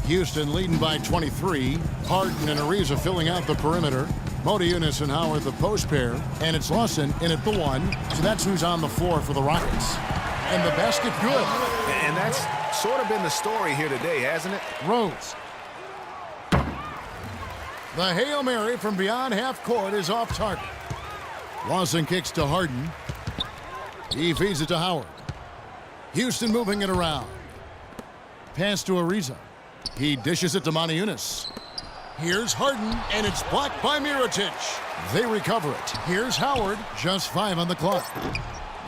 Houston leading by 23. Harden and Ariza filling out the perimeter. Modiunas and Howard the post pair. And it's Lawson in at the 1. So that's who's on the floor for the Rockets. And the basket good. And that's sort of been the story here today, hasn't it? Rose. The Hail Mary from beyond half court is off target. Lawson kicks to Harden. He feeds it to Howard. Houston moving it around. Pass to Ariza. He dishes it to Modiunas. Here's Harden, and it's blocked by Mirotic. They recover it. Here's Howard, just 5 on the clock.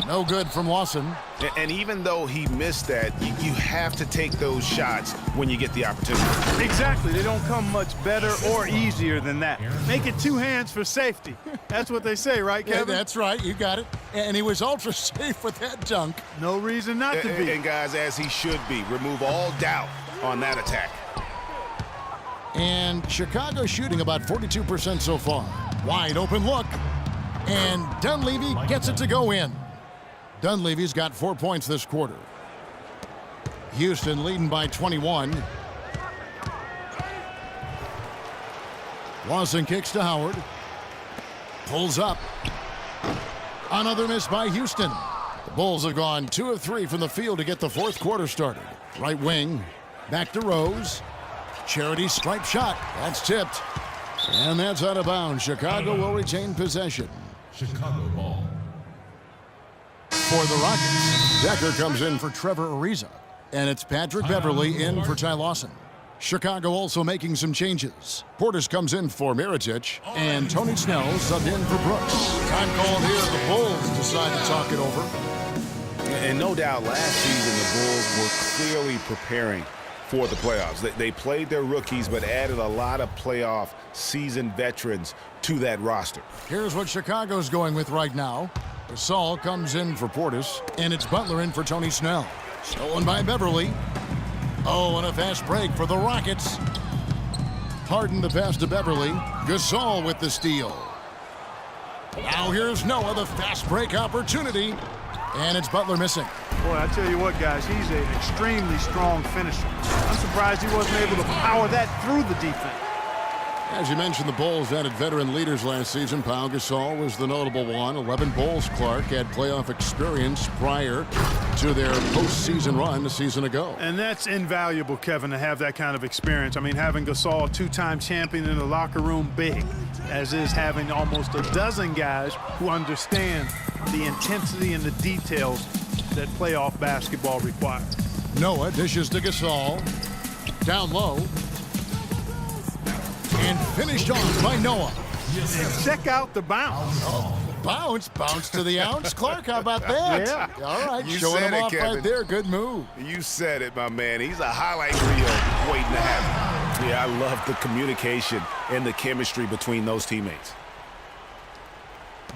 No good from Lawson. And even though he missed that, you have to take those shots when you get the opportunity. Exactly. They don't come much better or easier than that. Make it 2 hands for safety. That's what they say, right, Kevin? Yeah, that's right. You got it. And he was ultra safe with that dunk. No reason not to be. And guys, as he should be. Remove all doubt on that attack. And Chicago shooting about 42% so far. Wide open look. And Dunleavy gets it to go in. Dunleavy's got 4 points this quarter. Houston leading by 21. Lawson kicks to Howard. Pulls up. Another miss by Houston. The Bulls have gone 2 of 3 from the field to get the fourth quarter started. Right wing. Back to Rose. Charity stripe shot. That's tipped. And that's out of bounds. Chicago will retain possession. Chicago ball. For the Rockets, Decker comes in for Trevor Ariza. And it's Patrick Beverly in for Ty Lawson. Chicago also making some changes. Portis comes in for Mirotic. And Tony Snell subbed in for Brooks. Time called here. The Bulls decide to talk it over. And no doubt last season the Bulls were clearly preparing for the playoffs. They played their rookies but added a lot of playoff seasoned veterans to that roster. Here's what Chicago's going with right now. Gasol comes in for Portis, and it's Butler in for Tony Snell. Stolen by Beverly. Oh, and a fast break for the Rockets. Harden the pass to Beverly. Gasol with the steal. Now here's Noah, the fast break opportunity. And it's Butler missing. Boy, I tell you what, guys, he's an extremely strong finisher. I'm surprised he wasn't able to power that through the defense. As you mentioned, the Bulls added veteran leaders last season. Pau Gasol was the notable one. 11 Bulls Clark had playoff experience prior to their postseason run a season ago. And that's invaluable, Kevin, to have that kind of experience. I mean, having Gasol, 2-time champion in the locker room, big, as is having almost a dozen guys who understand the intensity and the details that playoff basketball requires. Noah dishes to Gasol. Down low. And finished off by Noah. And check out the bounce. Bounce to the ounce. Clark, how about that? Yeah. All right, You showing said him it, off Kevin. right there. Good move. You said it, my man. He's a highlight reel waiting to happen. Yeah, I love the communication and the chemistry between those teammates.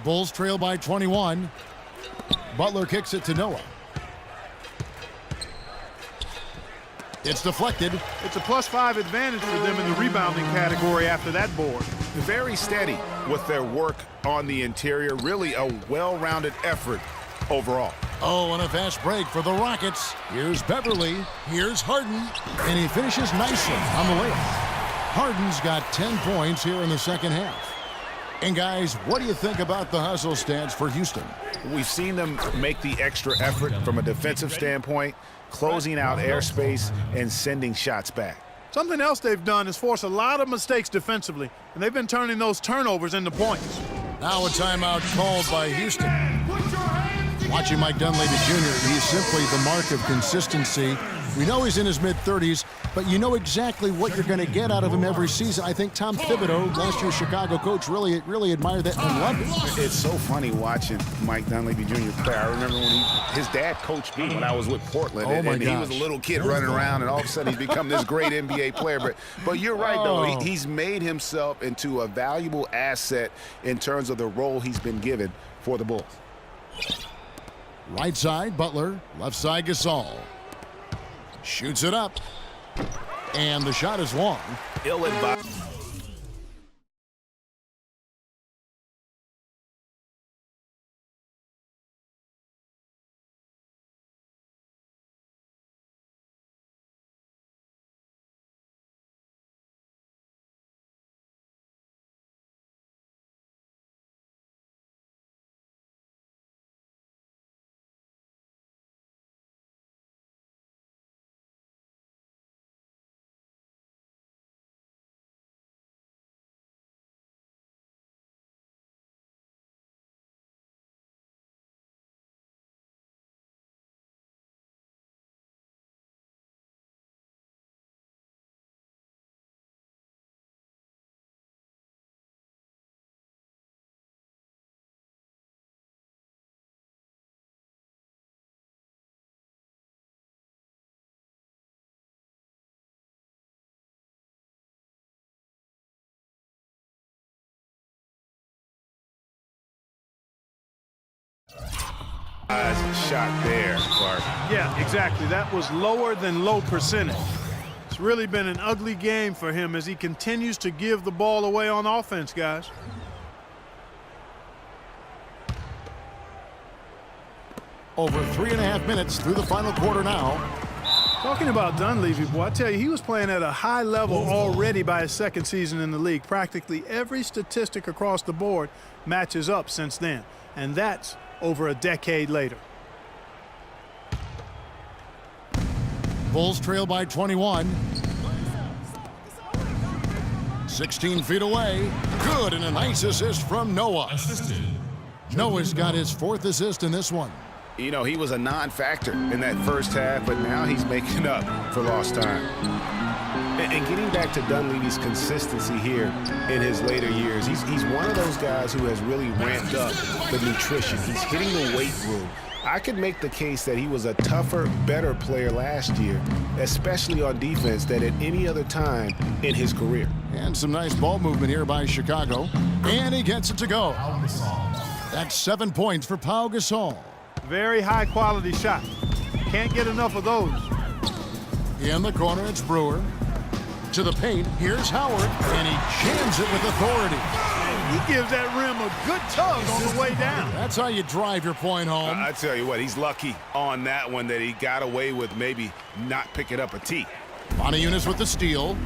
Bulls trail by 21. Butler kicks it to Noah. It's deflected. It's a +5 advantage for them in the rebounding category after that board. Very steady with their work on the interior. Really a well-rounded effort overall. Oh, and a fast break for the Rockets. Here's Beverly. Here's Harden. And he finishes nicely on the layup. Harden's got 10 points here in the second half. And guys, what do you think about the hustle stats for Houston? We've seen them make the extra effort from a defensive standpoint, closing out airspace and sending shots back. Something else they've done is force a lot of mistakes defensively, and they've been turning those turnovers into points. Now a timeout called by Houston. Watching Mike Dunleavy Jr., he's simply the mark of consistency. We know he's in his mid-30s, but you know exactly what you're going to get out of him every season. I think Tom Thibodeau, last year's Chicago coach, really admired that and loved it. It's so funny watching Mike Dunleavy Jr. play. I remember when his dad coached me when I was with Portland, and he was a little kid running around, and all of a sudden he's become this great NBA player. But you're right, though. He's made himself into a valuable asset in terms of the role he's been given for the Bulls. Right side, Butler. Left side, Gasol. Shoots it up. And the shot is long. Ill-advised. shot there, Clark. Yeah, exactly. That was lower than low percentage. It's really been an ugly game for him as he continues to give the ball away on offense, guys. Over 3.5 minutes through the final quarter now. Talking about Dunleavy, boy, I tell you, he was playing at a high level already by his second season in the league. Practically every statistic across the board matches up since then, and that's over a decade later. Bulls trail by 21. 16 feet away. Good, and a nice assist from Noah. Noah's got his 4th assist in this one. You know, he was a non-factor in that first half, but now he's making up for lost time. And getting back to Dunleavy's consistency here in his later years, he's one of those guys who has really ramped up the nutrition. He's hitting the weight room. I could make the case that he was a tougher, better player last year, especially on defense, than at any other time in his career. And some nice ball movement here by Chicago. And he gets it to go. That's 7 points for Pau Gasol. Very high quality shot. Can't get enough of those. In the corner, it's Brewer. To the paint, here's Howard, and he jams it with authority. And he gives that rim a good tug on the way down. That's how you drive your point home. I tell you what, he's lucky on that one that he got away with maybe not picking up a tee. Moniunas with the steal.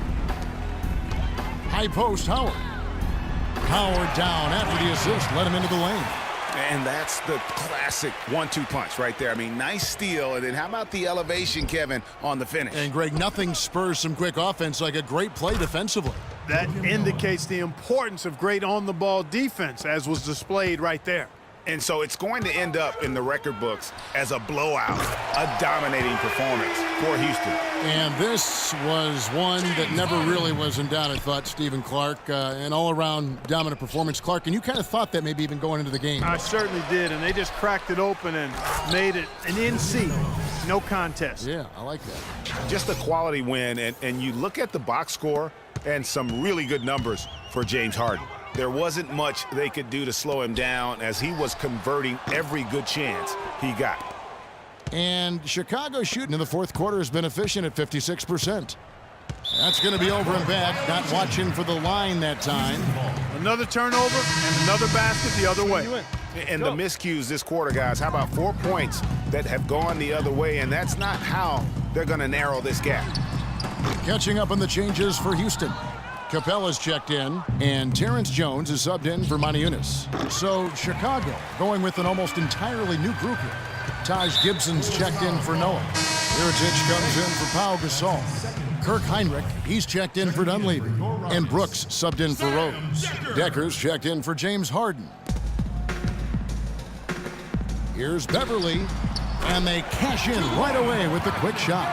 High post, Howard. Howard down after the assist, let him into the lane. And that's the classic 1-2 punch right there. I mean, nice steal, and then how about the elevation, Kevin, on the finish? And, Greg, nothing spurs some quick offense like a great play defensively. That indicates the importance of great on-the-ball defense, as was displayed right there. And so it's going to end up in the record books as a blowout, a dominating performance for Houston. And this was one that never really was in doubt, I thought, Stephen Clark. An all-around dominant performance, Clark. And you kind of thought that maybe even going into the game. I certainly did, and they just cracked it open and made it an NC. No contest. Yeah, I like that. Just a quality win, and you look at the box score and some really good numbers for James Harden. There wasn't much they could do to slow him down as he was converting every good chance he got. And Chicago's shooting in the fourth quarter has been efficient at 56%. That's going to be over and back. Not watching for the line that time. Another turnover and another basket the other way. And the miscues this quarter, guys. How about 4 points that have gone the other way? And that's not how they're going to narrow this gap. Catching up on the changes for Houston. Capella's checked in, and Terrence Jones is subbed in for Moniunas. So Chicago going with an almost entirely new group here. Taj Gibson's checked in for Noah. Mirotic comes in for Pau Gasol. Kirk Heinrich, he's checked in for Dunleavy. And Brooks subbed in for Rose. Decker's checked in for James Harden. Here's Beverly, and they cash in right away with the quick shot.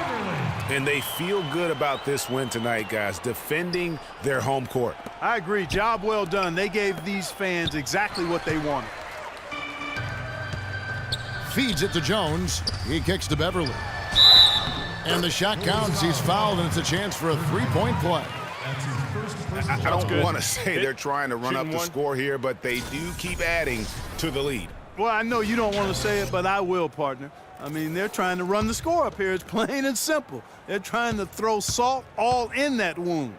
And they feel good about this win tonight, guys, defending their home court. I agree. Job well done. They gave these fans exactly what they wanted. Feeds it to Jones. He kicks to Beverly. And the shot counts. He's fouled, and it's a chance for a three-point play. I don't want to say they're trying to run up the score here, but they do keep adding to the lead. Well, I know you don't want to say it, but I will, partner. I mean, they're trying to run the score up here. It's plain and simple. They're trying to throw salt all in that wound.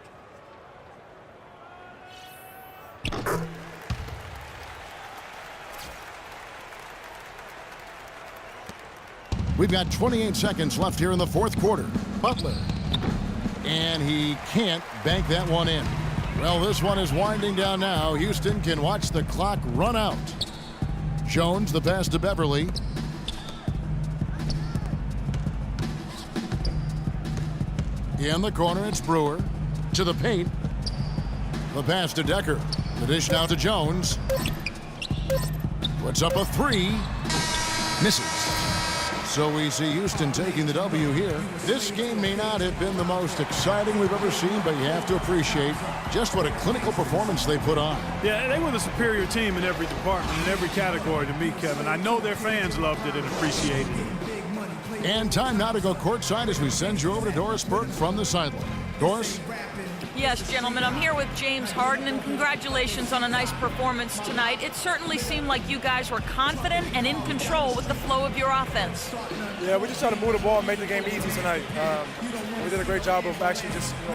We've got 28 seconds left here in the fourth quarter. Butler. And he can't bank that one in. Well, this one is winding down now. Houston can watch the clock run out. Jones, the pass to Beverly. In the corner, it's Brewer. To the paint. The pass to Decker. The dish now to Jones. Puts up a three. Misses. So we see Houston taking the W here. This game may not have been the most exciting we've ever seen, but you have to appreciate just what a clinical performance they put on. Yeah, they were the superior team in every department, in every category to me, Kevin. I know their fans loved it and appreciated it. And time now to go courtside as we send you over to Doris Burke from the sideline. Doris? Yes, gentlemen, I'm here with James Harden, and congratulations on a nice performance tonight. It certainly seemed like you guys were confident and in control with the flow of your offense. Yeah, we just tried to move the ball and make the game easy tonight. We did a great job of actually just